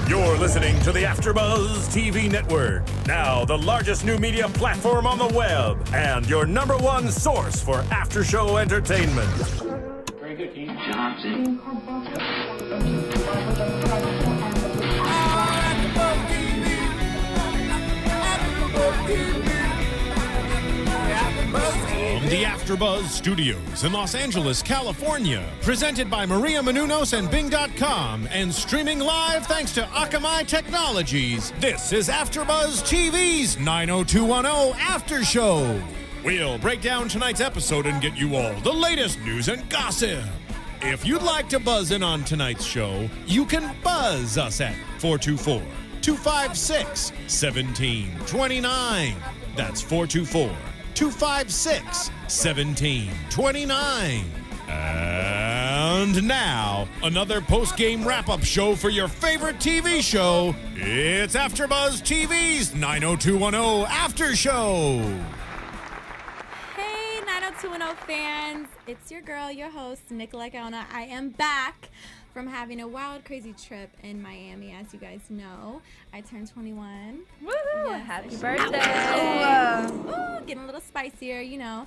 You're listening to the AfterBuzz TV network, now the largest new media platform on the web, and your #1 source for after-show entertainment. Very good, Team Johnson. From the AfterBuzz Studios in Los Angeles, California, presented by Maria Menounos and Bing.com, and streaming live thanks to Akamai Technologies, this is AfterBuzz TV's 90210 After Show. We'll break down tonight's episode and get you all the latest news and gossip. If you'd like to buzz in on tonight's show, you can buzz us at 424-256-1729. That's 424-256-1729. And now, another post-game wrap-up show for your favorite TV show. It's AfterBuzz TV's 90210 After Show. Hey, 90210 fans. It's your girl, your host, Nicola Gaona. I am back from having a wild, crazy trip in Miami, as you guys know. I turned 21. Woohoo! Yes, Happy I birthday! Ooh, getting a little spicier, you know.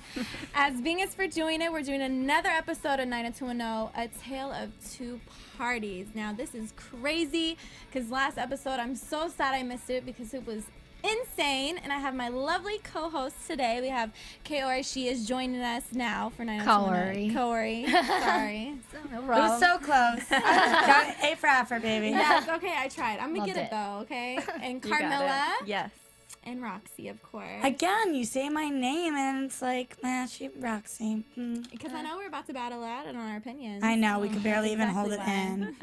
As Bing is for doing it, we're doing another episode of 90210, A Tale of Two Parties. Now, this is crazy, because last episode, I'm so sad I missed it, because it was insane. And I have my lovely co-host today. We have Kaori. She is joining us now for 90210. Kaori. Sorry. No It was so close. Got A for effort, baby. Yes, okay, I tried. I'm going to Loved get it it. though, okay? And You got Carmela. it. Yes. And Roxy, of course. Again, you say my name and it's like, man, she Roxy. Because I know we're about to battle out on our opinions. I know, we could barely even hold it in.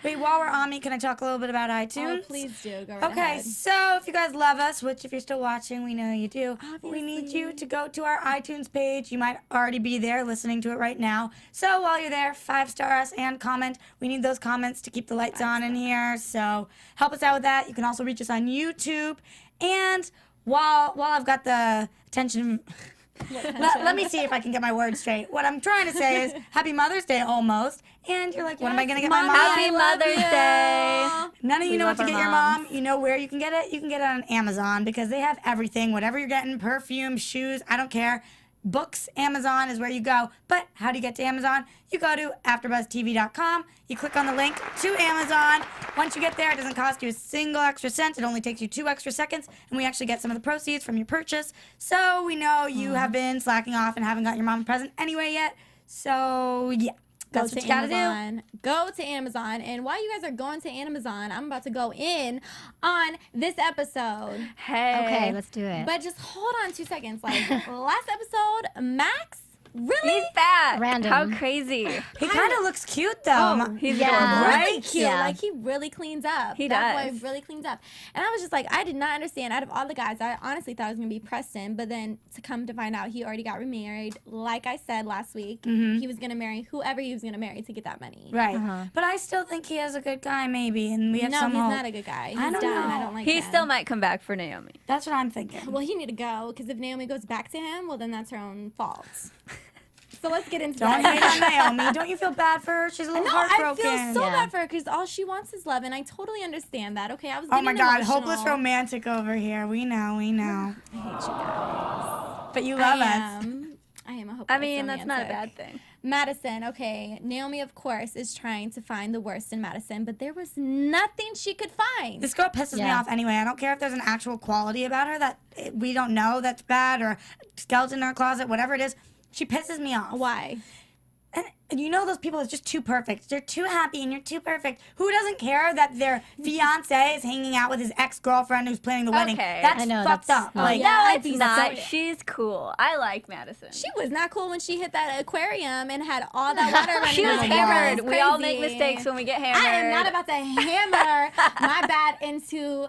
Wait, while we're on me, can I talk a little bit about iTunes? Oh, please do. Go right Okay, ahead. so if you guys love us, which if you're still watching, we know you do, we need Obviously. you to go to our iTunes page. You might already be there listening to it right now. So while you're there, 5-star us and comment. We need those comments to keep the lights on in here. So help us out with that. You can also reach us on YouTube. And while I've got the attention... let me see if I can get my words straight. What I'm trying to say is Happy Mother's Day almost. And you're like, what am I going to get my mom? Happy Mother's Day! None of you We know what love to get our your moms. mom. You know where you can get it? You can get it on Amazon because they have everything. Whatever you're getting, perfume, shoes, I don't care. Books, Amazon is where you go. But how do you get to Amazon? You go to AfterBuzzTV.com. You click on the link to Amazon. Once you get there, it doesn't cost you a single extra cent. It only takes you 2 extra seconds. And we actually get some of the proceeds from your purchase. So we know you have been slacking off and haven't got your mom a present anyway yet. So, yeah. That's what you gotta do. Go to Amazon. And while you guys are going to Amazon, I'm about to go in on this episode. Hey. Okay, let's do it. But just hold on 2 seconds. Like last episode, Max, really? He's fat. Random. How crazy. He kind of looks cute, though. He's Yeah. adorable. Really cute. Yeah. Like he really cleans up. He that does. boy really cleans up. And I was just like, I did not understand. Out of all the guys, I honestly thought it was gonna be Preston, but then to come to find out, he already got remarried. Like I said last week, he was gonna marry whoever he was gonna marry to get that money. Right. But I still think he is a good guy, maybe. And we have No, some he's hope. not a good guy. He's I don't done. know. I don't like He him. still might come back for Naomi. That's what I'm thinking. Well, he need to go because if Naomi goes back to him, well, then that's her own fault. So let's get into Don't that. hate on Naomi. Don't you feel bad for her? She's a little No, I heartbroken. feel so Yeah. bad for her because all she wants is love, and I totally understand that. Okay, I was Oh getting my God, emotional. hopeless romantic over here. We know. I hate you guys. But you love us. I am a hopeless I mean, that's not a romantic. bad thing. Madison, okay. Naomi, of course, is trying to find the worst in Madison, but there was nothing she could find. This girl pisses me Yeah. off anyway. I don't care if there's an actual quality about her that we don't know that's bad or skeleton in our closet, whatever it is. She pisses me off. Why? And you know those people are just too perfect. They're too happy and you're too perfect. Who doesn't care that their fiance is hanging out with his ex-girlfriend who's planning the wedding? Okay. That's I know, fucked that's up. not- Like, Yeah, No, I it's think not. so. She's cool. I like Madison. She was not cool when she hit that aquarium and had all that water running She was out. hammered. It We all make crazy. mistakes when we get hammered. I am not about to hammer my bad into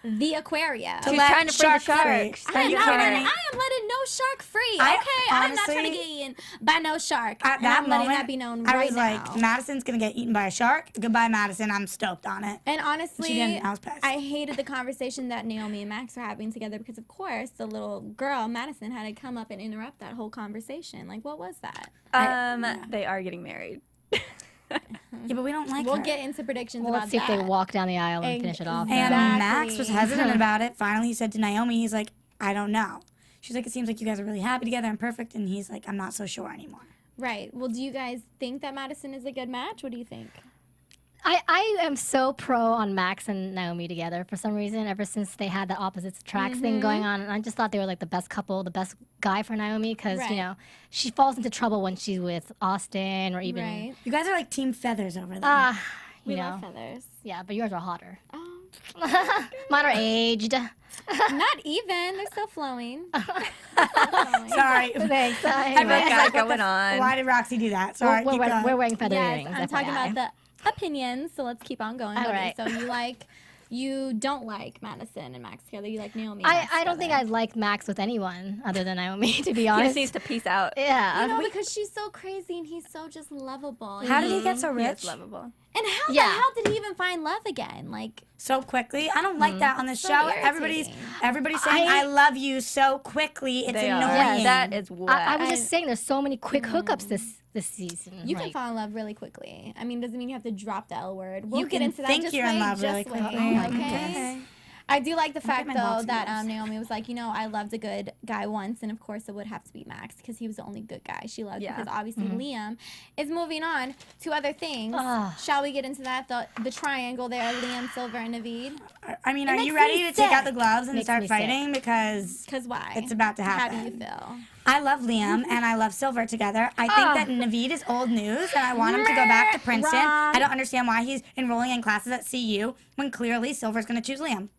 the aquarium. She's let trying to free the shark free. sharks. Are I am you not kidding letting, me? I am letting no shark free. I- Okay, I'm not trying to honestly, get eaten by no shark. At And that I'm letting moment, that be known I right was now. like, Madison's going to get eaten by a shark. Goodbye, Madison. I'm stoked on it. And honestly, She didn't. I was pissed. I hated the conversation that Naomi and Max were having together because, of course, the little girl, Madison, had to come up and interrupt that whole conversation. Like, what was that? They are getting married. Yeah, but we don't like We'll her. get into predictions Well, about let's see if that. they walk down the aisle and finish it off. And Exactly. Max was hesitant about it. Finally, he said to Naomi, he's like, I don't know. She's like, it seems like you guys are really happy together and perfect. And he's like, I'm not so sure anymore. Right. Well, do you guys think that Madison is a good match? What do you think? I am so pro on Max and Naomi together for some reason, ever since they had the opposites attracts thing going on. And I just thought they were like the best couple, the best guy for Naomi, because, Right. you know, she falls into trouble when she's with Austin or even, Right. You guys are like Team Feathers over there. We you know. love feathers. Yeah, but yours are hotter. Oh. Mine are aged. Not even. They're still flowing. Sorry. Thanks. Everyone's got like, going what the on? Why did Roxy do that? Sorry. We're, keep going. we're wearing feather Yes, earrings. I'm talking FYI. about the opinions, so let's keep on going. All Okay, right. So you don't like Madison and Max together. You like Naomi. And Max I don't think together. I'd like Max with anyone other than Naomi, to be He honest. just needs to peace out. Yeah. You know, because she's so crazy and he's so just lovable. How did he get so He is rich? lovable. And how Yeah. the hell did he even find love again? Like, So quickly. I don't like that on the So show. irritating. Everybody's saying I love you so quickly. It's They annoying. are. Yes. That is what. I was just saying there's so many quick hookups this season. you can Like, fall in love really quickly. I mean, doesn't mean you have to drop the L word. We'll You get can into that. think Just you're in wait, love really just wait, quickly. Oh my okay? goodness. I do like the fact, my though, Nazi that ears. Naomi was like, you know, I loved a good guy once, and of course it would have to be Max because he was the only good guy she loved. Yeah. Because obviously Liam is moving on to other things. Ugh. Shall we get into that? The triangle there, Liam, Silver, and Naveed. I mean, It are makes you ready me to take out sick. the gloves and Makes start me sick. fighting? Because Because why? it's about to happen. How do you feel? I love Liam and I love Silver together. I think that Naveed is old news and I want him to go back to Princeton. Wrong. I don't understand why he's enrolling in classes at CU when clearly Silver's going to choose Liam.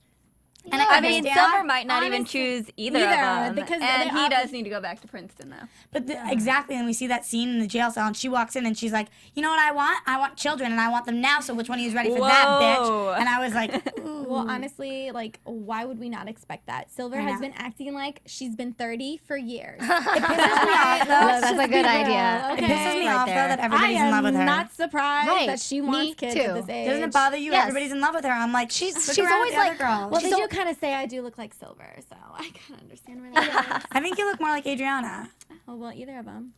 And I mean, understand- Silver might not even honestly, choose either either, of them. because and they he ob- does need to go back to Princeton, though. But exactly, and we see that scene in the jail cell, and she walks in and she's like, "You know what I want? I want children, and I want them now. So which one of you is ready for that, bitch?" Whoa. And I was like, "Ooh." Well, honestly, like, why would we not expect that? Silver I has know. been acting like she's been 30 for years. It pisses me off, though. That's a good idea. It pisses me Right off, there. though, that I everybody's in love with her. am not surprised Right. that she Me wants kids too. at this age. Doesn't it bother you? Yes. Everybody's in love with her. I'm like, She's look she's around always at the like, other girls. well, She they do don't. kind of say I do look like Silver, so I kind of understand where that is. I think you look more like Adriana. Oh, well, either of them.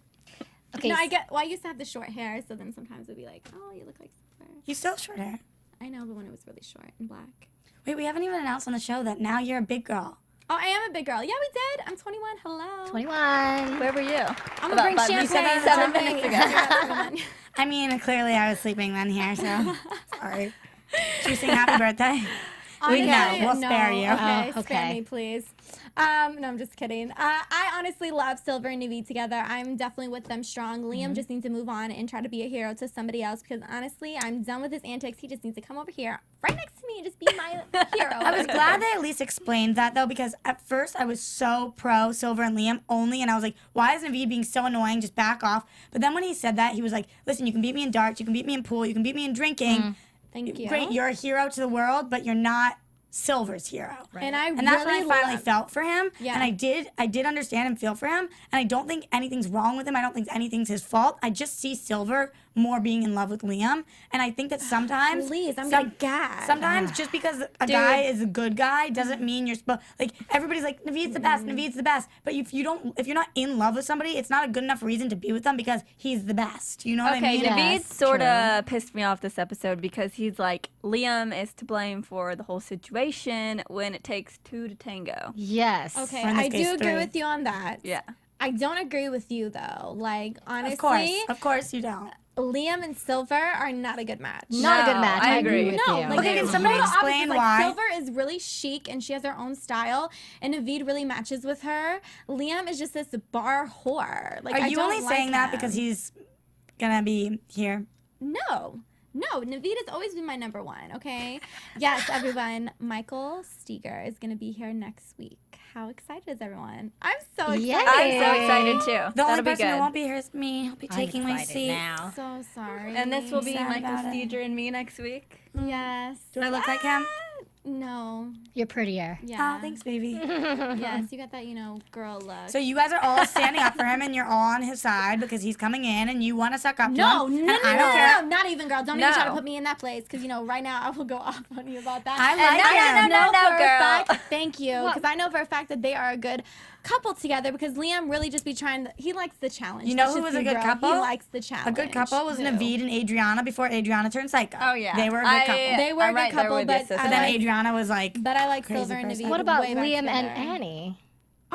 Okay, No, I used to have the short hair, so then sometimes it'd be like, oh, you look like Silver. You still have short hair. I know, but when it was really short and black. Wait, we haven't even announced on the show that now you're a big girl. Oh, I am a big girl. Yeah, we did. I'm 21. Hello. 21. Where were you? I'm gonna bring About champagne. 7 minutes ago. I mean, clearly I was sleeping then here, so sorry. Should we sing happy birthday? Honestly, know. We'll spare you. Okay, Oh, spare okay. me, please. No, I'm just kidding. I honestly love Silver and Naveed together. I'm definitely with them strong. Liam just needs to move on and try to be a hero to somebody else because honestly, I'm done with his antics. He just needs to come over here right next to me and just be my hero. I was glad they at least explained that though, because at first I was so pro Silver and Liam only, and I was like, why is Naveed being so annoying? Just back off. But then when he said that, he was like, listen, you can beat me in darts, you can beat me in pool, you can beat me in drinking. Thank you. Great, you're a hero to the world, but you're not Silver's hero. And I And that's really when I finally love- felt for him. Yeah. And I did understand and feel for him. And I don't think anything's wrong with him. I don't think anything's his fault. I just see Silver more being in love with Liam. And I think that sometimes Please, I'm getting gagged. Sometimes just because a guy is a good guy doesn't mean you're supposed like everybody's like Naveed's the best, Naveed's the best. But if you're not in love with somebody, it's not a good enough reason to be with them because he's the best. You know what I Okay, mean? Yeah. Naveed Yes, sort of pissed me off this episode because he's like, Liam is to blame for the whole situation when it takes two to tango. Yes. Okay, Or in this I case, do agree 3. with you on that. Yeah. I don't agree with you though. Like honestly, Of course you don't. Liam and Silver are not a good match. Not a good No, match. I I agree. agree with No, you. like Okay, can somebody total explain opposites. why? Like, Silver is really chic and she has her own style, and Naveed really matches with her. Liam is just this bar whore. Like, Are I you don't only like saying that him. because he's gonna be here? No, Naveed has always been my number one. Okay, yes, everyone. Michael Steger is gonna be here next week. How excited is everyone? I'm so excited. Yay. I'm so excited too. The That'll only be person good. who won't be here is me. I'll be taking my seat. now. So sorry. And this will be Sad Michael about it. Steger and me next week. Yes. Do I look like him? No. You're prettier. Yeah. Oh, thanks, baby. Yes, you got that, girl look. So you guys are all standing up for him, and you're all on his side because he's coming in, and you want to suck up to No, him. no, and I don't care. no, not even, girl. Don't even try to No. put me in that place, because right now I will go off on you about that. I And like I him. know No, for a girl. fact- thank you, because I know for a fact that they are a good couple together because Liam really just be trying to, he likes the challenge. You know That's who just was a you, good girl. couple? He likes the challenge. A good couple was Who? Naveed and Adriana before Adriana turned psycho. Oh yeah, They were a good couple. They were a I'm good right there couple, with but you, sister. But then Adriana was like, But I like crazy Silver and person. Naveed. What about way back Liam and together. Annie?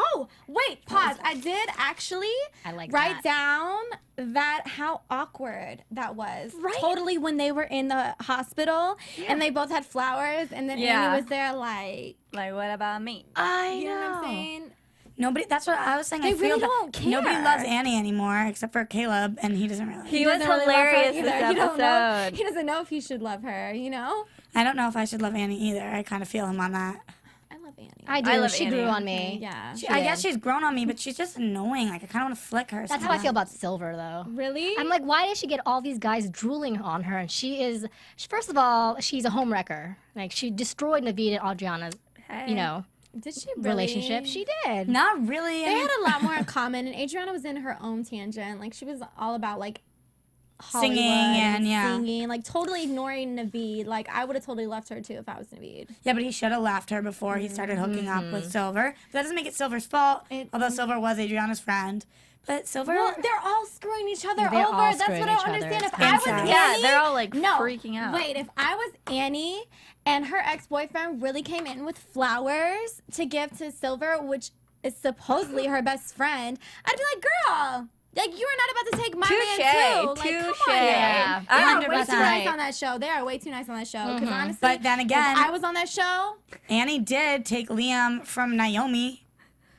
Oh, wait, pause. I did actually I like write that. down that how awkward that was. Right? Totally when they were in the hospital and they both had flowers and then Yeah. Annie was there like, Like, what about me? I you know what I'm saying? Nobody. That's what I was saying. They I feel really that don't care. nobody loves Annie anymore except for Caleb, and he doesn't really. He was doesn't really love her hilarious this either. He don't know. episode. He doesn't know if he should love her, you know? I don't know if I should love Annie either. I kind of feel him on that. I love Annie. I do. I love she Annie. grew on me. Yeah. I guess she's grown on me, but she's just annoying. Like I kind of want to flick her. That's how I feel about Silver, though. Really? I'm like, why did she get all these guys drooling on her? And first of all, she's a homewrecker. Like, she destroyed Naveed and Adriana's, Hey. Did she really? relationship. She did. Not really. They had a lot more in common, and Adriana was in her own tangent. Like, she was all about, like, Hollywood Singing and, yeah. singing, like, totally ignoring Naveed. Like, I would have totally left her, too, if I was Naveed. Yeah, but he should have left her before he started hooking up with Silver. But that doesn't make it Silver's fault, although Silver was Adriana's friend. But Silver. Well, they're all screwing each other They're over. all That's screwing what I each don't other. understand. If It's I was incest. Annie, Yeah, they're all, like, freaking out. Wait, if I was Annie and her ex-boyfriend really came in with flowers to give to Silver, which is supposedly her best friend, I'd be like, girl, like, you are not about to take my man too. Like, come touche. on, Yeah. They are way too 100%. nice on that show. They are way too nice on that show. Because honestly, But then again- if I was on that show, Annie did take Liam from Naomi,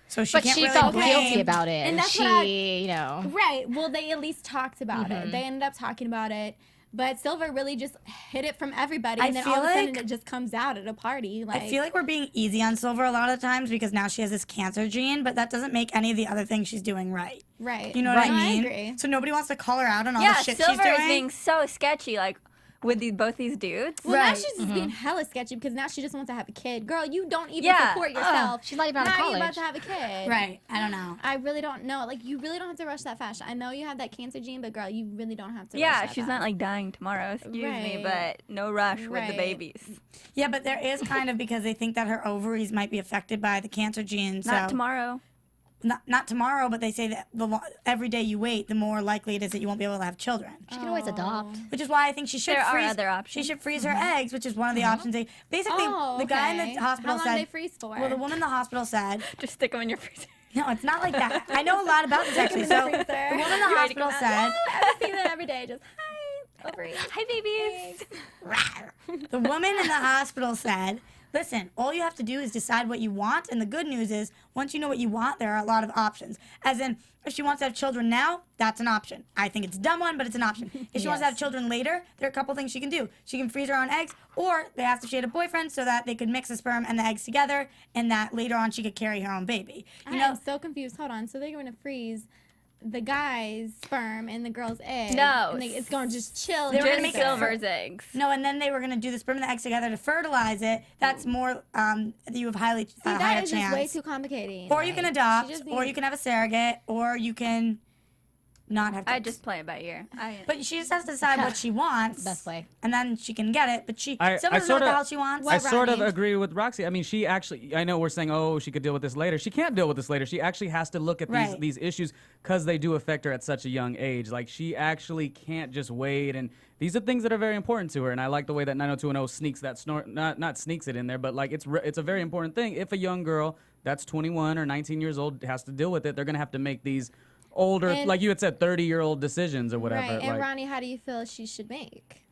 so she But can't she really felt blame. guilty about it. And that's she, what right? Well, they at least talked about it. They ended up talking about it. But Silver really just hid it from everybody, I and then feel all of a sudden like- it just comes out at a party. Like, I feel like we're being easy on Silver a lot of times because now she has this cancer gene, but that doesn't make any of the other things she's doing right. right. You know what No, I mean? agree. So nobody wants to call her out on all Yeah, the shit Silver she's is doing. being so sketchy, like, with both these dudes. Well, now Right. she's just being hella sketchy because now she just wants to have a kid. Girl, you don't even Yeah. support yourself. she's not even out of How are you about college. to have a kid? Right. I don't know. I really don't know. Like, you really don't have to rush that fast. I know you have that cancer gene, but girl, you really don't have to rush Yeah, that she's fast. not, like, dying tomorrow, excuse me, Right. but no rush with the Right. babies. Yeah, but there is kind of because they think that her ovaries might be affected by the cancer gene. So Not tomorrow. Not tomorrow, but they say that every day you wait, the more likely it is that you won't be able to have children. She can always adopt. Which is why I think she should There are freeze. other options. She should freeze her eggs, which is one of the options. They basically Oh, the guy in okay. the hospital How long said. do they freeze for? Well, the woman in the hospital said. Just stick them in your freezer. No, it's not like that. I know a lot about this actually. So the woman in the hospital said. I see that every day. Just, hi, ovary. Hi, babies. The woman in the hospital said, listen, all you have to do is decide what you want. And the good news is, once you know what you want, there are a lot of options. As in, if she wants to have children now, that's an option. I think it's a dumb one, but it's an option. If she wants to have children later, there are a couple things she can do. She can freeze her own eggs, or they asked if she had a boyfriend so that they could mix the sperm and the eggs together, and that later on she could carry her own baby. You know, I'm so confused. Hold on. So they're going to freeze the guy's sperm and the girl's egg. No. And it's going to just chill. They were gonna Just make it Silver's eggs. no, and then they were going to do the sperm and the eggs together to fertilize it. That's more, you have higher See, that is chance. just way too complicated. Or you can Like, adopt, she just or you needs- can have a surrogate, or you can not have kids. I just play it by ear. But she just has to decide what she wants. Best way. And then she can get it. But she I still doesn't know what sorta- the hell she wants. I sort of Rodney? agree with Roxy. I mean, she actually, I know we're saying, oh, she could deal with this later. She can't deal with this later. She actually has to look at Right. these issues because they do affect her at such a young age. Like, she actually can't just wait. And these are things that are very important to her. And I like the way that 90210 sneaks that not sneaks it in there, but like it's a very important thing. If a young girl that's 21 or 19 years old has to deal with it, they're going to have to make these older, And- like you had said, 30-year-old decisions or whatever. Right. And like, Ronnie, how do you feel she should make?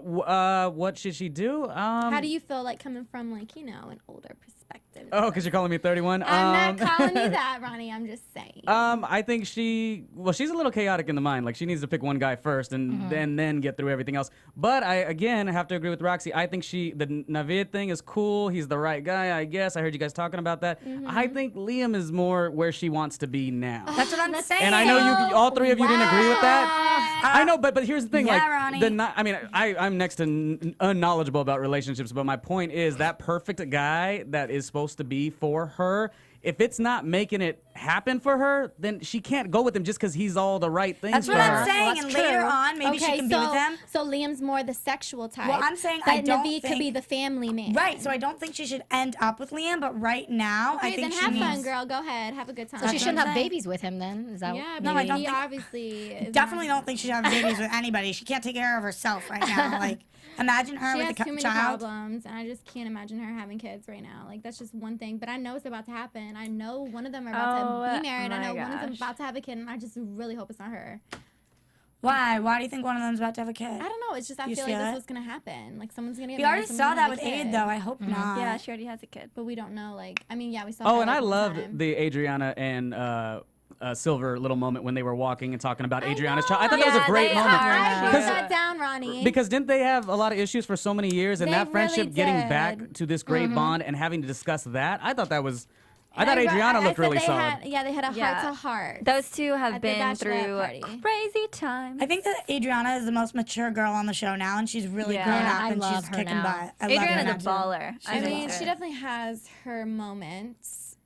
what should she do? How do you feel like coming from, like, you know, an older perspective? Oh, because you're calling me 31? I'm not calling you that, Ronnie. I'm just saying. I think she's a little chaotic in the mind. Like, she needs to pick one guy first and then get through everything else. But I, again, have to agree with Roxy. I think the Naveed thing is cool. He's the right guy, I guess. I heard you guys talking about that. I think Liam is more where she wants to be now. That's what I'm saying. And I know you, all three of you didn't agree with that. I know, but here's the thing. Yeah, like, Ronnie. I'm next to unknowledgeable about relationships, but my point is that perfect guy that is supposed to be for her, if it's not making it happen for her, then she can't go with him just because he's all the right things That's for what her. I'm saying. Well, And that's later true. on, maybe she can be with him. So Liam's more the sexual type. Well, I'm saying but I don't Naveed could be think- the family man. Right, so I don't think she should end up with Liam, but right now, I Okay, think then she have needs... fun, girl. Go ahead, have a good time. So she That's shouldn't what I'm have saying. babies with him then? Is that Yeah, No, I maybe don't he think- obviously is Definitely not- don't think she should have babies with anybody. She can't take care of herself right now. Like, imagine her She with has a too many child. problems, and I just can't imagine her having kids right now. Like, that's just one thing. But I know it's about to happen. I know one of them are about to be married. I my know one of them gosh. about to have a kid, and I just really hope it's not her. Why? Why do you think one of them's about to have a kid? I don't know. It's just I You feel feel like that's it? what's gonna happen. Like someone's gonna get We married. already someone's saw gonna that have with a kid. Aid, though. I hope not. Yeah, she already has a kid. But we don't know. Like, I mean, yeah, we saw. Oh, her, and like, I one loved time. the Adriana and Silver little moment when they were walking and talking about I Adriana's know. child. I thought that was a Yeah, great they moment. are. I wrote Because- that down, Ronnie. Because didn't they have a lot of issues for so many years, and They that friendship really getting did. back to this great bond and having to discuss that, I thought that was. I And thought wrote- Adriana I looked said really they solid. Had, yeah, they had a Yeah. heart to heart. Those two have At the been Bachelor through Party. crazy times. I think that Adriana is the most mature girl on the show now, and she's really Yeah. grown Yeah, up I and love she's her kicking now. butt. I love her Adriana's now, a too. baller. I She's a mean, baller. she definitely has her moments,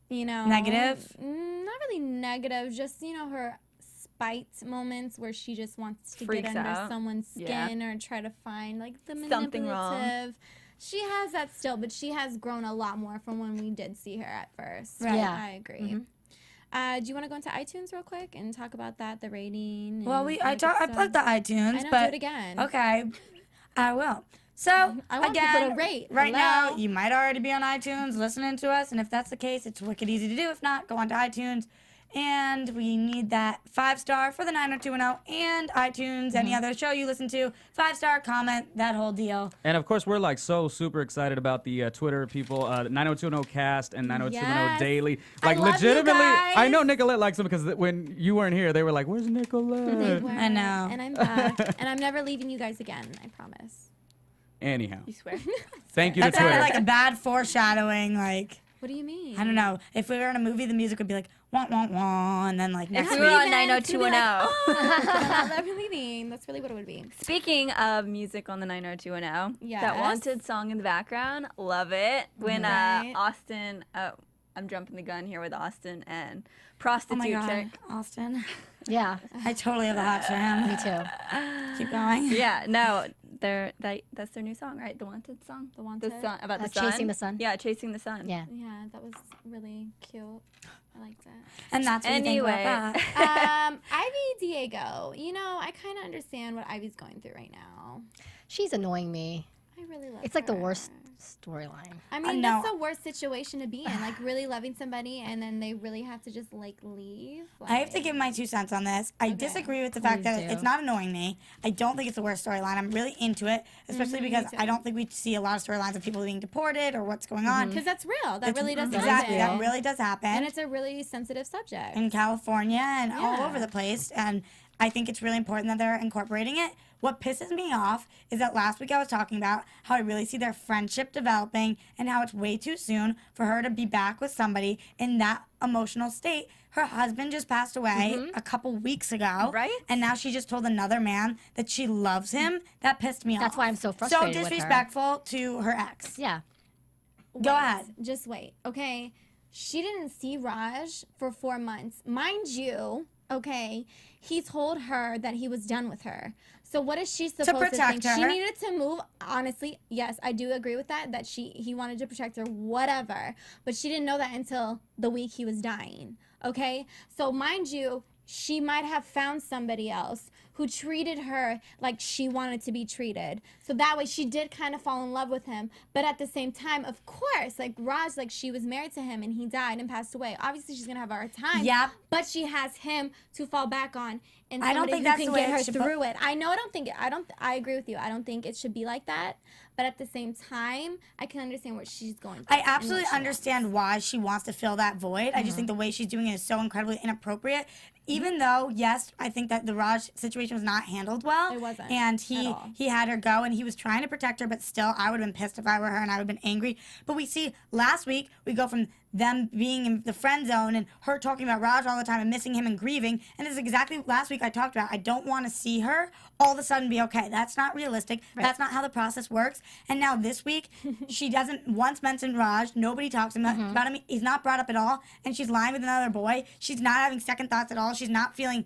you know. Negative? Not really negative, just, you know, her spite moments where she just wants to Freaks get under out. someone's Yeah. skin or try to find, like, the Something wrong. manipulative. She has that still, but she has grown a lot more from when we did see her at first. Right. Yeah. I agree. Do you want to go into iTunes real quick and talk about that, the rating? Well, and I all that good plugged the stuff? iTunes, I know, but do it again. okay, I will. So I want people again, to rate. right Hello? now you might already be on iTunes listening to us, and if that's the case, it's wicked easy to do. If not, go onto iTunes, and we need that 5-star for the 90210 and iTunes. Any other show you listen to, 5-star comment, that whole deal. And of course, we're like so super excited about the Twitter people, 90210 Cast and 90210 Yes. Daily. I Like love you legitimately, I guys. know Nicolette likes them because when you weren't here, they were like, "Where's Nicolette?" They were, I know. And I'm back. And I'm never leaving you guys again, I promise. Anyhow, You swear? thank you to That sounded Twitter. like a bad foreshadowing. Like, What do you mean? I don't know. If we were in a movie, the music would be like wah wah wah, and then like If next we week. were on Even, it's gonna be 90210. like, I'm not leaving. That's really what it would be. Speaking of music on the 90210, Yes. that Wanted song in the background, love it. When Right. Austin, I'm jumping the gun here with Austin and Oh prostitute my God, chick. Austin. Yeah, I totally have the hots for him. me too. Keep going. Yeah, no, that's their new song, right? The Wanted song. The Wanted? The song about the sun. Chasing the Sun. Yeah, Chasing the Sun. Yeah. Yeah, that was really cute. I liked that. And that's what you think Anyway. about that. Ivy Diego. You know, I kind of understand what Ivy's going through right now. She's annoying me. I really love It's like the her. worst storyline. I mean, no. that's the worst situation to be in. Like, really loving somebody and then they really have to just, like, leave. I have to Like, give my 2 cents on this. I Okay. disagree with the fact Please that do. it's not annoying me. I don't think it's the worst storyline. I'm really into it, especially because too. I don't think we see a lot of storylines of people being deported or what's going on. Because that's real. That It's- really does exactly. happen. That really does happen. And it's a really sensitive subject. in California and all Yeah. over the place. And I think it's really important that they're incorporating it. What pisses me off is that last week I was talking about how I really see their friendship developing and how it's way too soon for her to be back with somebody in that emotional state. Her husband just passed away a couple weeks ago. Right. And now she just told another man that she loves him. That pissed me off. That's why I'm so frustrated So with her. disrespectful to her ex. Yeah. Go ahead. Just wait, okay? She didn't see Raj for 4 months. Mind you, okay, he told her that he was done with her. So what is she supposed to protect think? She her. needed to move. Honestly, yes, I do agree with that, that he wanted to protect her, whatever. But she didn't know that until the week he was dying, okay? So mind you, she might have found somebody else who treated her like she wanted to be treated. So that way she did kind of fall in love with him. But at the same time, of course, like Raj, like she was married to him and he died and passed away. Obviously she's gonna have a hard time. Yep. But she has him to fall back on and I don't somebody think who that's can the way get it her should through it. I agree with you. I don't think it should be like that. But at the same time, I can understand what she's going through. I and absolutely what she understand why she wants to fill that void. I just think the way she's doing it is so incredibly inappropriate. Even though, yes, I think that the Raj situation was not handled well. It wasn't And at all. he had her go and he was trying to protect her, but still, I would have been pissed if I were her and I would have been angry. But we see last week, we go from them being in the friend zone and her talking about Raj all the time and missing him and grieving. And this is exactly last week. week I talked about, I don't want to see her all of a sudden be okay. That's not realistic. That's not how the process works. And now this week, she doesn't once mention Raj. Nobody talks about him. He's not brought up at all. And she's lying with another boy. She's not having second thoughts at all. She's not feeling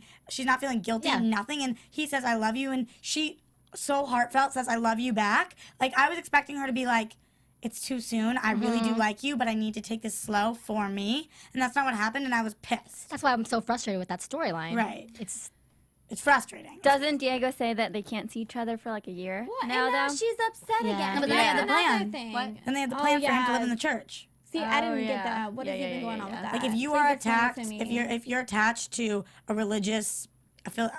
guilty, nothing. And he says, I love you. And she so heartfelt says, I love you back. Like, I was expecting her to be like, it's too soon. I really do like you, but I need to take this slow for me. And that's not what happened, and I was pissed. That's why I'm so frustrated with that storyline. Right. It's frustrating. Doesn't Diego say that they can't see each other for like a year now, and now though? she's upset Yeah. again. No, but then they had the plan. Thing. What? And they had the plan for him to live in the church. See, I didn't get yeah. that. What is even going on with that? Like, if you Please are explain it attacked, to me. if you're attached to a religious,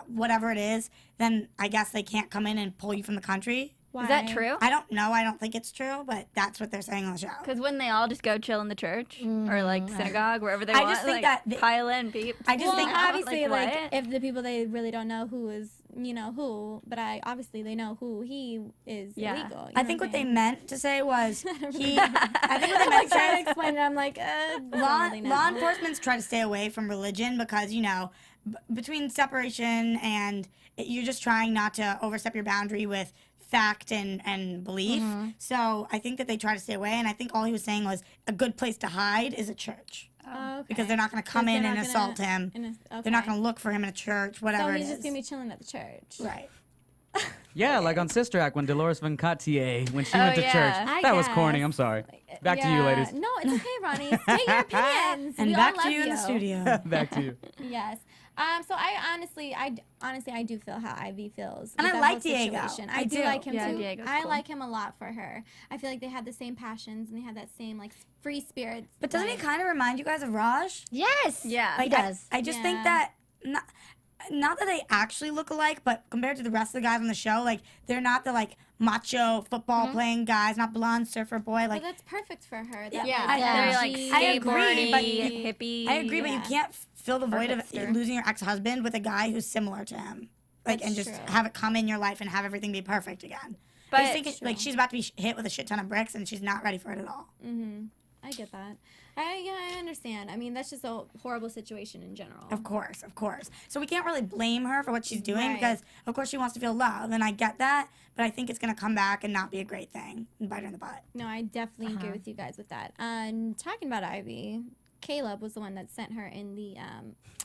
whatever it is, then I guess they can't come in and pull you from the country. Why? Is that true? I don't know. I don't think it's true, but that's what they're saying on the show. Because wouldn't they all just go chill in the church or like synagogue, wherever they I want? just think like, that pile in, peep. I just think obviously, like, like, what? if the people they really don't know who is, who, but obviously they know who he is Yeah. illegal. I think what they meant to say was I think what they I'm meant like to trying say to explain it. I'm like, law really know. enforcement's try to stay away from religion because between separation and you're just trying not to overstep your boundary with fact and belief. So I think that they try to stay away, and I think all he was saying was a good place to hide is a church. Oh, okay. Because they're not going to come Because in they're and not assault gonna- him. okay. They're not going to look for him in a church, whatever So it he's is. just gonna be chilling at the church. Right. Yeah, like on Sister Act when Dolores Van Cartier, when she went to yeah. church. I That was corny. guess. I'm sorry. Back to you, ladies. No, it's okay, Ronnie. State your opinions. And We back all to love you in the studio. Back to you. Yes. So I honestly do feel how Ivy feels. And with I that like whole Diego. situation. I I do do. like him Yeah, too. Diego's I cool. like him a lot for her. I feel like they have the same passions and they have that same like free spirit. But doesn't he kind of remind you guys of Raj? yes. Yeah. He does. I just think Yeah. that not that they actually look alike, but compared to the rest of the guys on the show, like they're not the like macho football playing guys, not blonde surfer boy. But Like that's perfect for her. That Yeah, I- they're yeah. like I agree, skateboardy, but hippie. I agree, but you Yeah. can't fill the void of hipster. losing your ex-husband with a guy who's similar to him. Like, and That's just true. have it come in your life and have everything be perfect again. But- I just think like she's about to be hit with a shit ton of bricks and she's not ready for it at all. I get that. I understand. I mean, that's just a horrible situation in general. Of course. So we can't really blame her for what she's doing Right. because, of course, she wants to feel love, and I get that. But I think it's gonna come back and not be a great thing and bite her in the butt. No, I definitely agree with you guys with that. Talking about Ivy, Caleb was the one that sent her in the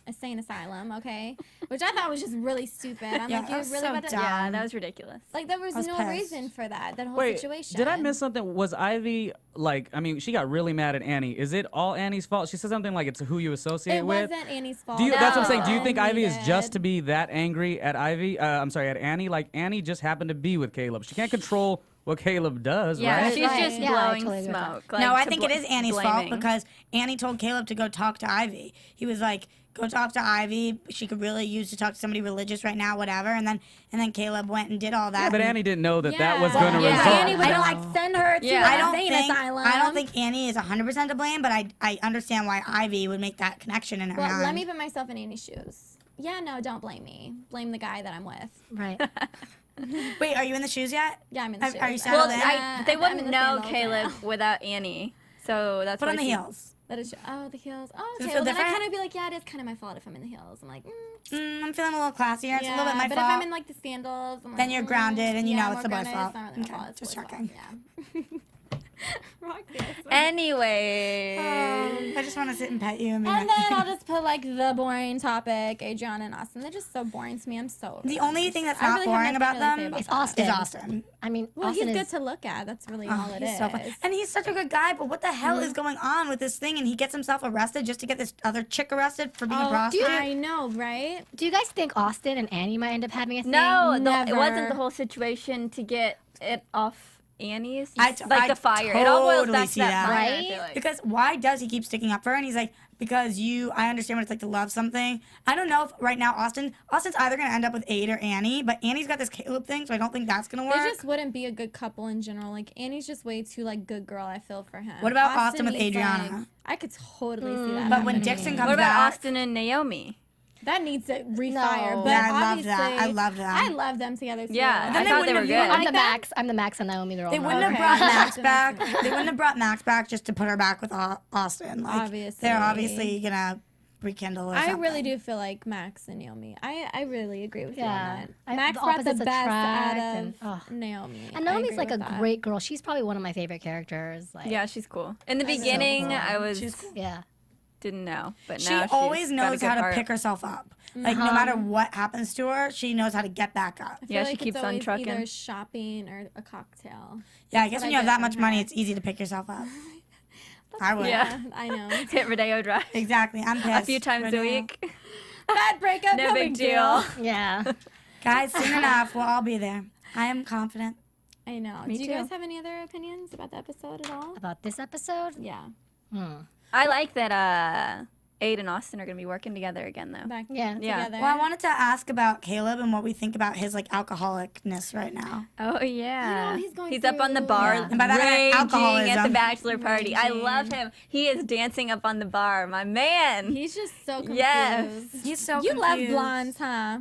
insane asylum, okay? Which I thought was just really stupid. I'm Yeah, like, that you're was really so about to... dumb. Yeah, that was ridiculous. Like, there was I was no pissed. reason for that whole Wait, situation. did I miss something? Was Ivy like? I mean, she got really mad at Annie. Is it all Annie's fault? She said something like it's who you associate It with. wasn't Annie's fault. Do you, That's what I'm saying. Do you No. think Ivy is just Needed. to be that angry at Ivy? I'm sorry, at Annie. Like Annie just happened to be with Caleb. She can't control what Caleb does, Yeah, right? she's Right. just Yeah, I blowing totally agree with that. smoke. Like, No, I to think it is Annie's fault blaming. because Annie told Caleb to go talk to Ivy. He was like, "Go talk to Ivy. She could really use to talk to somebody religious right now, whatever." And then Caleb went and did all that. Yeah, but and Annie didn't know that that Yeah. was going to Yeah. result. Annie would have, like, send her to Yeah. an I don't insane asylum. think Annie is 100% to blame, but I understand why Ivy would make that connection in her Well, mind. let me put myself in Annie's shoes. Yeah, no, don't blame me. Blame the guy that I'm with. Right. Wait, are you in the shoes yet? Yeah, I'm in the Are- shoes. are you Well, settled in? they I'm wouldn't in the know sandals right Caleb now. without Annie, so that's Put why on the she- heels. That is, the heels. Oh, Does it okay. feel Well, then I different? kind of be like, yeah, it is kind of my fault if I'm in the heels. I'm like, I'm feeling a little classier. It's a little bit my but fault. if I'm in like the sandals, I'm like, Then you're grounded and you know I'm it's the more boy's grounded. fault. It's not really my Okay, fault. It's just the boy's checking. fault. Yeah. Roxy, I swear. Anyway, I just want to sit and pet you and be And like- then I'll just put like the boring topic, Adriana and Austin. They're just so boring to me. I'm so. The over only them. thing that's I not really have boring nothing about to really say them about It's that. Austin. is Austin. I mean, Well, Austin he's is, good to look at. That's really Oh, all it he's is. so fun. And he's such a good guy, but what the hell is going on with this thing? And he gets himself arrested just to get this other chick arrested for being a prostitute. I know, right? Do you guys think Austin and Annie might end up having a thing? no, it Never. wasn't the whole situation to get it off Annie's. I Like the fire. It all boils totally back to see that that. fire. I Right? feel like. Because why does he keep sticking up for her? And he's like, because I understand what it's like to love something. I don't know if right now Austin's either going to end up with Aid or Annie, but Annie's got this Caleb thing, so I don't think that's going to work. They just wouldn't be a good couple in general. Like Annie's just way too like good girl. I feel for him. What about Austin with needs, Adriana? like- I could totally see that. But when happening. Dixon comes What about back, Austin and Naomi? That needs to refire. No. But Yeah, I love obviously, that. I love them. I love them together too. Yeah, Then I they thought they wouldn't were have good. used- I'm like the that? Max. I'm the Max and Naomi girl. they wouldn't have Okay. brought Max Austin back. is They wouldn't have brought Max back just to put her back with Austin. Like, Obviously. they're obviously gonna rekindle or I something. really do feel like Max and Naomi. I really agree with you on Yeah. that. Max the brought the opposites best attract out and- of Naomi. And I Naomi's agree like a with that. great girl. She's probably one of my favorite characters. Like, Yeah, she's cool. In the so beginning, cool. I was yeah. didn't know, but She now always she's got a knows good how to heart. pick herself up. Like, no matter what happens to her, she knows how to get back up. I feel Yeah, like she keeps it's on always trucking. either shopping or a cocktail. Yeah, I guess what when I you have get that from much money, her. it's easy to pick yourself up. I would. Yeah. I know. Hit Rodeo Drive Exactly. I'm pissed. a few times right a now. week. Bad breakup, No big deal. Yeah. Guys, soon enough, we'll all be there. I am confident. I know. Me Do you too. guys have any other opinions about the episode at all? About this episode? Yeah. I like that Aid and Austin are gonna be working together again though. Back Yeah. together. Well, I wanted to ask about Caleb and what we think about his like alcoholicness right now. Oh yeah. I know, he's going up on the through- bar, Yeah. And by that I mean raging at alcoholism. the bachelor party. I Raging. love him. He is dancing up on the bar, my man. He's just so confused. Yes. He's so You love confused. blondes, huh?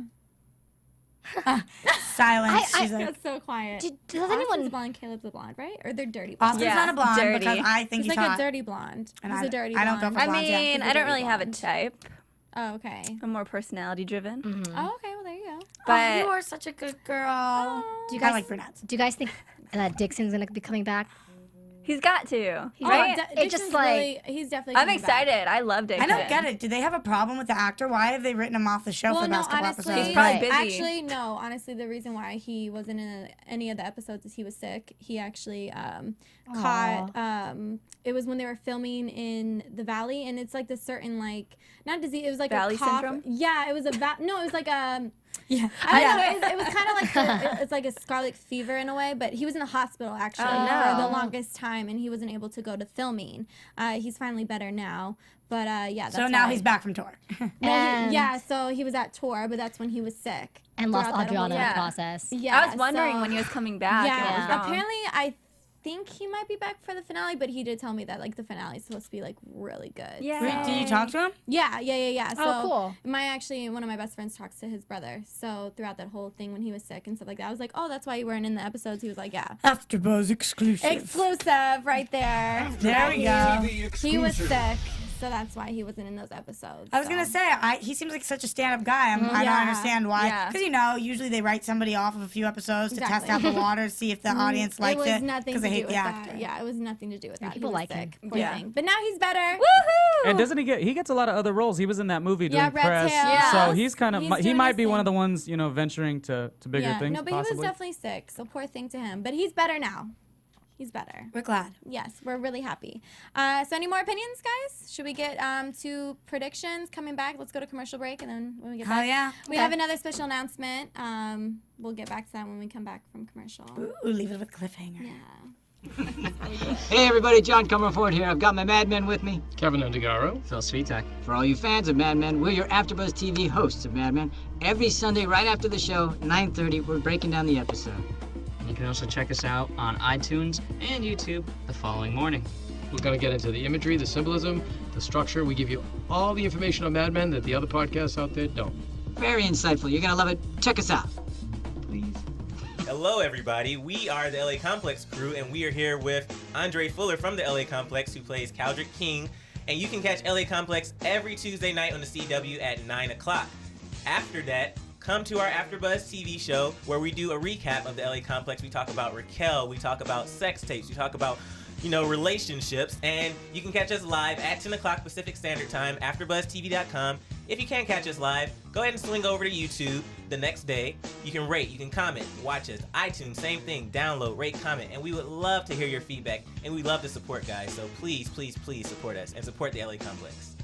Silence. I- She's like, That's so quiet. Does Austin's anyone? blonde, Caleb's a blonde, right? Or they're dirty blonde. Austin's Yeah, not a blonde dirty. because I think He's he's like hot. a dirty blonde. And He's I- a dirty I don't blonde. go for I blondes, yeah. mean, He's a I don't dirty really have a blonde. type. Oh, okay. I'm more personality driven. Oh, okay. Well, there you go. But Oh, you are such a good girl. Do you I guys like brunettes. Do you guys think that Dixon's gonna be coming back? he's got to. He's Right? got- It It just like he's definitely. I'm coming excited. Back. I love Dixon. I don't get it. Do they have a problem with the actor? Why have they written him off the show for Well, the no, past couple honestly, episodes? He's probably busy. actually, no. Honestly, the reason why he wasn't in any of the episodes is he was sick. He actually caught. It was when they were filming in the valley, and it's like this certain like not disease. It was like Valley a cough. syndrome? Yeah, it was a no. It was like a. Yeah. I don't know. It was kind of like it's like a scarlet fever in a way, but he was in the hospital actually Oh, for the no. longest time, and he wasn't able to go to filming. He's finally better now, but yeah. That's So now why. he's back from tour. And- Yeah, so he was at tour, but that's when he was sick and lost throughout that whole Adriana in Yeah. the process. Yeah, I was wondering so- when he was coming back. and what was Yeah, wrong. apparently I think he might be back for the finale, but he did tell me that like the finale is supposed to be like really good. Yeah. Wait, did you talk to him? Yeah. So Oh, cool. one of my best friends talks to his brother. So throughout that whole thing when he was sick and stuff like that, I was like, oh, that's why you weren't in the episodes. He was like, yeah. AfterBuzz exclusive. Exclusive right there. There we go. He was sick, so that's why he wasn't in those episodes. I was so. gonna say, he seems like such a stand-up guy. I don't Yeah. understand why. Yeah. Because usually they write somebody off of a few episodes to test Exactly. out the water, see if the audience It likes was it. nothing Because to they do hate with the that. actor. Yeah, it was nothing to do with that. people he was like him. sick, poor Yeah. thing. But now he's better. Woohoo! And doesn't he gets a lot of other roles. He was in that movie doing Yeah, Red press. Tail. Yeah. So he's kind of He's he doing might his be one of thing. the ones, venturing to bigger Yeah, things no, but possibly. he was definitely sick, so poor thing to him. But he's better now. He's better. We're glad. Yes, we're really happy. So any more opinions, guys? Should we get to predictions coming back? Let's go to commercial break, and then when we get Hell back, yeah. we have another special announcement. We'll get back to that when we come back from commercial. Ooh, leave it with a cliffhanger. Yeah. Hey everybody, John Comerford here. I've got my Mad Men with me. Kevin Undergaro. Phil Svitek. For all you fans of Mad Men, we're your AfterBuzz TV hosts of Mad Men. Every Sunday right after the show, 9:30, we're breaking down the episode. You can also check us out on iTunes and YouTube the following morning. We're going to get into the imagery, the symbolism, the structure. We give you all the information on Mad Men that the other podcasts out there don't. Very insightful. You're gonna love it. Check us out. Please. Hello, everybody. We are the LA Complex crew, and we are here with Andre Fuller from the LA Complex, who plays Caldrick King. And you can catch LA Complex every Tuesday night on the CW at 9 o'clock. After that, come to our AfterBuzz TV show, where we do a recap of the LA Complex. We talk about Raquel, we talk about sex tapes, we talk about relationships, and you can catch us live at 10 o'clock Pacific Standard Time, AfterBuzzTV.com. If you can't catch us live, go ahead and swing over to YouTube the next day. You can rate, you can comment, watch us. iTunes, same thing, download, rate, comment, and we would love to hear your feedback, and we love to support guys, so please, please, please support us, and support the LA Complex.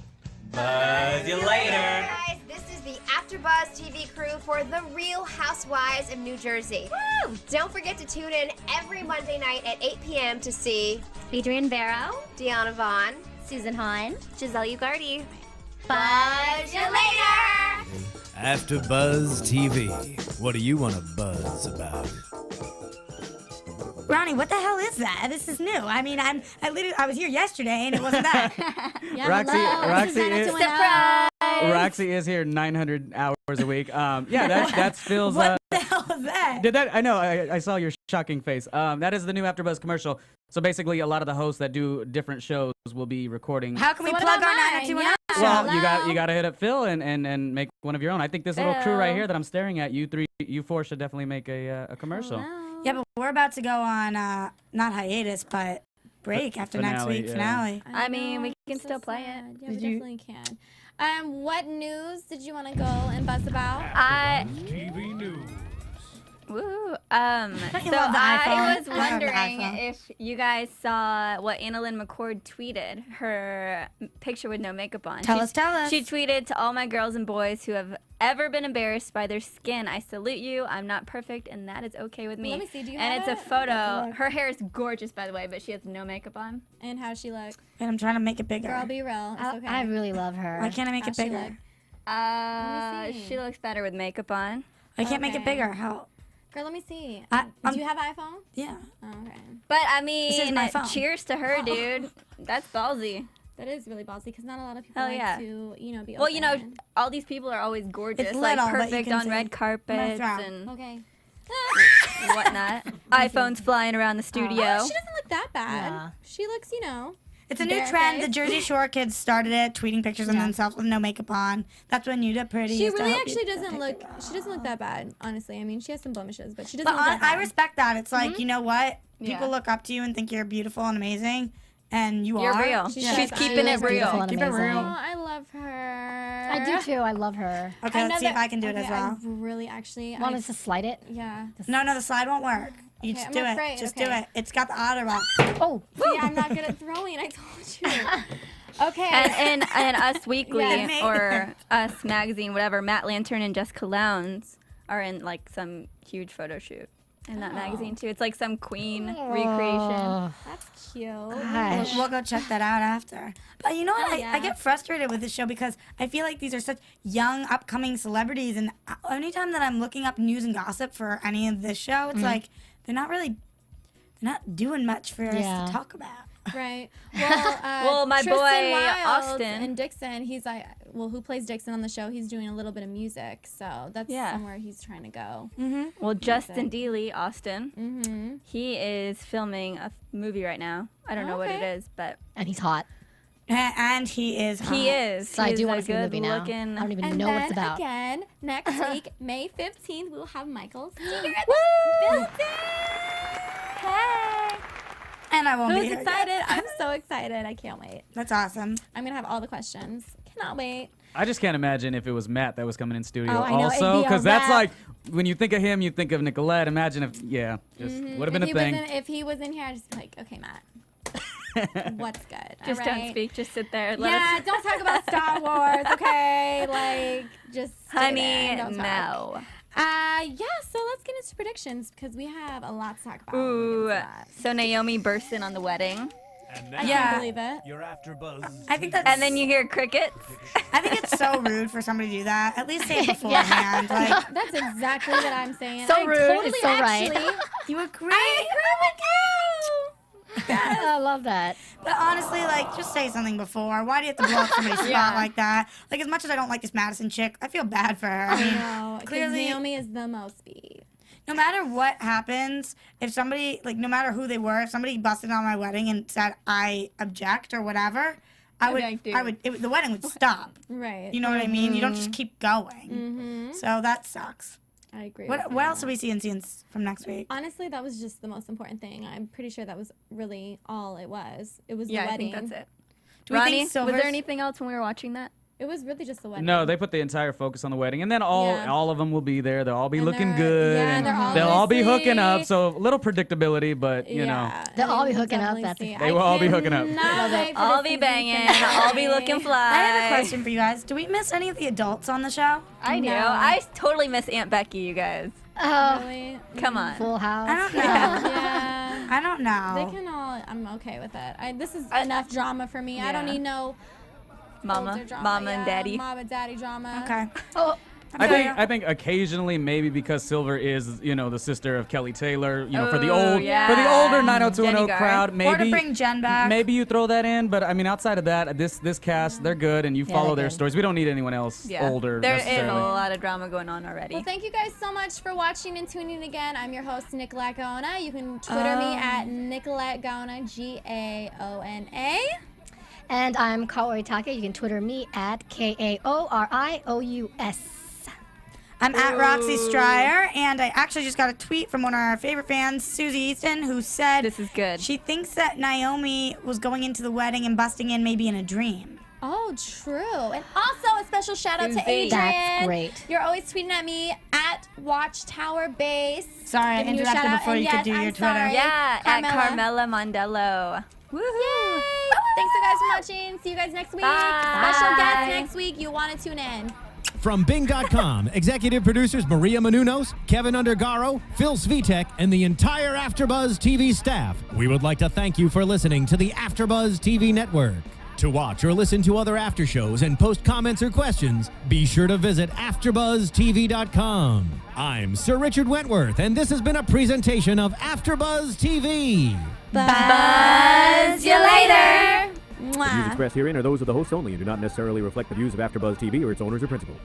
Buzz you later! Guys, this is the AfterBuzz TV crew for The Real Housewives of New Jersey. Woo! Don't forget to tune in every Monday night at 8 p.m. to see Adrienne Barrow, Deanna Vaughn, Susan Hahn, Giselle Ugardi. Buzz you later! AfterBuzz TV. What do you want to buzz about? Ronnie, what the hell is that? This is new. I mean, I was here yesterday and it wasn't that. Yeah, Roxy- hello. Roxy This is- is 90210. Roxy is here 900 hours a week. That's Phil's. What the hell is that? Did that? I know. I saw your shocking face. That is the new AfterBuzz commercial. So basically, a lot of the hosts that do different shows will be recording. How can we plug our 90210? Well, you got to hit up Phil and make one of your own. I think this little crew right here that I'm staring at, you four should definitely make a commercial. Yeah, but we're about to go on not hiatus, but break after next week finale. I mean, we can still play it. Yeah, we definitely can. What news did you want to go and buzz about? TV news. Woo. So love the I iPhone. was I love the wondering iPhone. if you guys saw what Annalyn McCord tweeted, her picture with no makeup on. Tell us. She tweeted, "To all my girls and boys who have ever been embarrassed by their skin, I salute you. I'm not perfect, and that is okay with me." Let me see. Do you And have it's a it? photo. Her hair is gorgeous, by the way, but she has no makeup on. And how's she look? And I'm trying to make it bigger. Girl, be real. It's okay. I really love her. Why can't I make How's it she bigger? look? She looks better with makeup on. I can't make it Okay. bigger. How? Girl, let me see. I'm- Do you have an iPhone? Yeah. Oh, okay. But I This is mean, my phone. cheers to her, dude. That's ballsy. That is really ballsy because not a lot of people Hell like yeah. to, be Well, you know, open. all these people are always gorgeous, It's like little, but you perfect can on see. red carpets throw. and Okay. whatnot. iPhones flying around the studio. Oh, she doesn't look that bad. Yeah. She looks, It's a new bare trend. face. The Jersey Shore kids started it, tweeting pictures of themselves with no makeup on. That's when you did pretty. She is to really help you actually get doesn't that look. picture. She doesn't look that bad, honestly. I mean, she has some blemishes, but she doesn't But look that bad. I respect that. It's like, you know what? Yeah. People look up to you and think you're beautiful and amazing, and You're are. real. She She's does. keeping She it is beautiful real. and Keep it amazing. real. Oh, I love her. I do too. I love her. Okay, let's see if I can do it as well. I really actually. Want us to slide it? Yeah. No, the slide won't work. You Okay, just I'm do afraid, it. Just okay. do it. It's got the otter box. Oh. See, I'm not good at throwing. I told you. Okay. And Us Weekly Yeah, me. or Us Magazine, whatever, Matt Lantern and Jessica Lowndes are in like some huge photo shoot in that magazine too. It's like some queen recreation. That's cute. Gosh. We'll go check that out after. But you know what? Oh, I yeah. get frustrated with this show because I feel like these are such young, upcoming celebrities. And anytime that I'm looking up news and gossip for any of this show, it's like they're not doing much for us to talk about. Right. Well, Well, my Tristan boy, Wilds Austin. and Dixon, he's like, who plays Dixon on the show? He's doing a little bit of music, so that's somewhere he's trying to go. Well, Justin Dealey, Austin, Mm-hmm. he is filming a movie right now. I don't know what it Okay. is, but And he's hot. And he is hot. he is. So I He do is want a to see the movie now. good-looking- I don't even And know then what it's about. again, next week, May 15th, we'll have Michael Steger at Woo! the building. Hey! And I won't be Who's here excited? yet. I'm so excited. I can't wait. That's awesome. I'm going to have all the questions. Cannot wait. I just can't imagine if it was Matt that was coming in studio Oh, I know, it'd also, be a because that's wrap. like when you think of him, you think of Nicolette. Imagine if, would have been a thing. If he was in here, I'd just be like, okay, Matt. What's good? Just all don't right? speak. Just sit there. Let Yeah, us- don't talk about Star Wars, okay? Like, just stay Honey, there and don't talk. no. Yeah, so let's get into predictions because we have a lot to talk about. We'll Ooh. get into that. So Naomi bursts in on the wedding, And I now, can't believe it. your AfterBuzz. I think that's. and then you hear crickets. I think it's so rude for somebody to do that. At least say it beforehand. Like, That's exactly what I'm saying. So I rude, Totally, it's so right. actually, you agree? I agree with you. I love that. But honestly, like, just say something before. Why do you have to blow up somebody's spot like that? Like, as much as I don't like this Madison chick, I feel bad for her. I mean, No, because clearly, Naomi is the most beat. no matter what happens, if somebody, like, no matter who they were, if somebody busted on my wedding and said, I object or whatever, the wedding would stop. Right. You know what I mean? You don't just keep going. Mm-hmm. So that sucks. I agree. What else are we seeing from next week? Honestly, that was just the most important thing. I'm pretty sure that was really all it was. It was Yeah, the I wedding. think that's it. Do we Ronnie, think was Silver's- there anything else when we were watching that? It was really just the wedding. No, they put the entire focus on the wedding, and then Yeah. all of them will be there. They'll all be And looking they're- good, yeah, and they're they'll all be hooking up. obviously- So a little predictability, but you know, Yeah, They'll all be we'll hooking up definitely at the- see. They will all be hooking up. cannot Love it. wait for I'll the be season banging. finale. I'll be looking fly. I have a question for you guys. Do we miss any of the adults on the show? I do. No. I totally miss Aunt Becky, you guys. Oh, Really? Come on. Full House. I don't know. Yeah. I don't know. They can all. I'm okay with it. This is enough drama for me. I don't Yeah. need no Mama, older drama. Mama Yeah, and Daddy. Mama, daddy drama. Okay. Oh, I think occasionally maybe because Silver is the sister of Kelly Taylor, for the older 90210 crowd, maybe or to bring Jen back. Maybe you throw that in, but I mean outside of that, this cast they're good and you follow their stories. We don't need anyone else older. There is necessarily. a lot of drama going on already. Well, thank you guys so much for watching and tuning in again. I'm your host, Nicolette Gaona. You can Twitter me at Nicolette Gaona, Gaona. And I'm Kaori Take. You can Twitter me at KAORIOUS. I'm at Roxy Stryer, and I actually just got a tweet from one of our favorite fans, Susie Easton, who said this is good. She thinks that Naomi was going into the wedding and busting in maybe in a dream. Oh, true. And also a special shout out to Adrian. That's great. You're always tweeting at me at Watchtower Base. Sorry, I interrupted before you could do your Twitter. Sorry. Yeah, Carmela. at Carmela Mondello. Woohoo! Yay! Thanks so guys for watching. See you guys next week. Bye. Special guest next week. You want to tune in. From Bing.com, executive producers Maria Menounos, Kevin Undergaro, Phil Svitek, and the entire AfterBuzz TV staff, we would like to thank you for listening to the AfterBuzz TV network. To watch or listen to other after shows and post comments or questions, be sure to visit AfterBuzzTV.com. I'm Sir Richard Wentworth, and this has been a presentation of AfterBuzz TV. Buzz you later. The views expressed herein are those of the hosts only and do not necessarily reflect the views of AfterBuzz TV or its owners or principals.